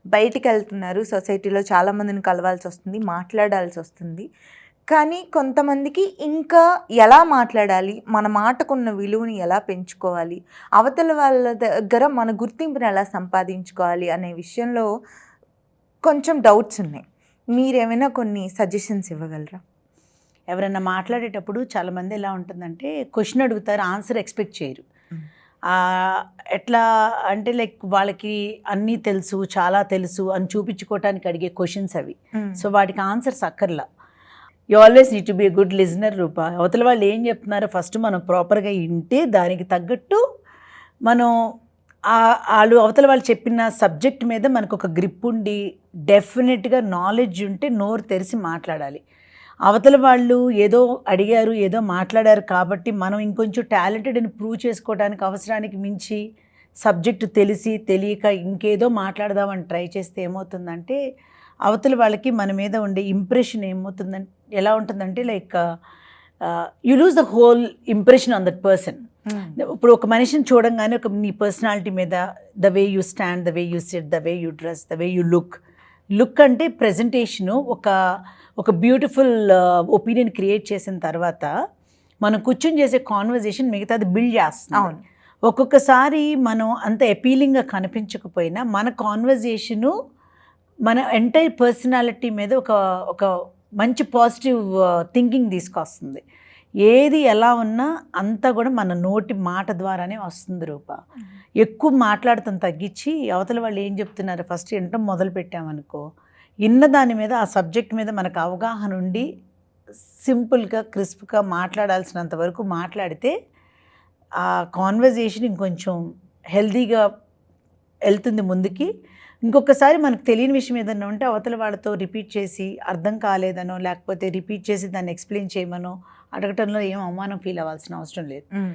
బయటికి వెళ్తున్నారు, సొసైటీలో చాలామందిని కలవాల్సి వస్తుంది, మాట్లాడాల్సి వస్తుంది. కానీ కొంతమందికి ఇంకా ఎలా మాట్లాడాలి, మన మాటకున్న విలువని ఎలా పెంచుకోవాలి, అవతల వాళ్ళ దగ్గర మన గుర్తింపుని ఎలా సంపాదించుకోవాలి అనే విషయంలో కొంచెం డౌట్స్ ఉన్నాయి. మీరేమైనా కొన్ని సజెషన్స్ ఇవ్వగలరా? ఎవరైనా మాట్లాడేటప్పుడు చాలామంది ఎలా ఉంటుందంటే క్వశ్చన్ అడుగుతారు, ఆన్సర్ ఎక్స్పెక్ట్ చేయరు. ఎట్లా అంటే లైక్ వాళ్ళకి అన్నీ తెలుసు, చాలా తెలుసు అని చూపించుకోవటానికి అడిగే క్వశ్చన్స్ అవి. సో వాటికి ఆన్సర్స్ అక్కర్లా. You always need to be a good listener Roopa. అవతల వాళ్ళు ఏం చెప్తున్నారో ఫస్ట్ మనం ప్రాపర్గా వింటే దానికి తగ్గట్టు మనం వాళ్ళు అవతల వాళ్ళు చెప్పిన సబ్జెక్ట్ మీద మనకు ఒక గ్రిప్ ఉండి డెఫినెట్గా నాలెడ్జ్ ఉంటే నోరు తెరిచి మాట్లాడాలి. అవతల వాళ్ళు ఏదో అడిగారు, ఏదో మాట్లాడారు కాబట్టి మనం ఇంకొంచెం టాలెంటెడ్ అని ప్రూవ్ చేసుకోవడానికి అవసరానికి మించి సబ్జెక్టు తెలియక ఇంకేదో మాట్లాడదామని ట్రై చేస్తే ఏమవుతుందంటే అవతల వాళ్ళకి మన మీద ఉండే ఇంప్రెషన్ ఏమవుతుందంటే ఎలా ఉంటుందంటే like you lose the whole impression on that person. ఇప్పుడు ఒక మనిషిని చూడంగానే నీ పర్సనాలిటీ మీద the way you stand, the way you SIT, the way you dress, the way you look అంటే ప్రజెంటేషను ఒక బ్యూటిఫుల్ ఒపీనియన్ క్రియేట్ చేసిన తర్వాత మనం కూర్చొని చేసే కాన్వర్జేషన్ మిగతాది బిల్డ్ చేస్తాం. అవును. ఒక్కొక్కసారి మనం అంత అపీలింగ్గా కనిపించకపోయినా మన కాన్వర్జేషను మన ఎంటైర్ పర్సనాలిటీ మీద ఒక మంచి పాజిటివ్ థింకింగ్ తీసుకొస్తుంది. ఏది ఎలా ఉన్నా అంతా కూడా మన నోటి మాట ద్వారానే వస్తుంది రూప. ఎక్కువ మాట్లాడటం తగ్గించి అవతల వాళ్ళు ఏం చెప్తున్నారు ఫస్ట్ వినటం మొదలు పెట్టామనుకో, ఇన్న దాని మీద ఆ సబ్జెక్ట్ మీద మనకు అవగాహన ఉండి సింపుల్గా క్రిస్ప్గా మాట్లాడాల్సినంత వరకు మాట్లాడితే ఆ కాన్వర్జేషన్ ఇంకొంచెం హెల్దీగా వెళ్తుంది ముందుకి. ఇంకొకసారి మనకు తెలియని విషయం ఏదన్నా ఉంటే అవతల వాళ్ళతో రిపీట్ చేసి అర్థం కాలేదనో లేకపోతే రిపీట్ చేసి దాన్ని ఎక్స్ప్లెయిన్ చేయమనో అడగటంలో ఏం అవమానం ఫీల్ అవ్వాల్సిన అవసరం లేదు.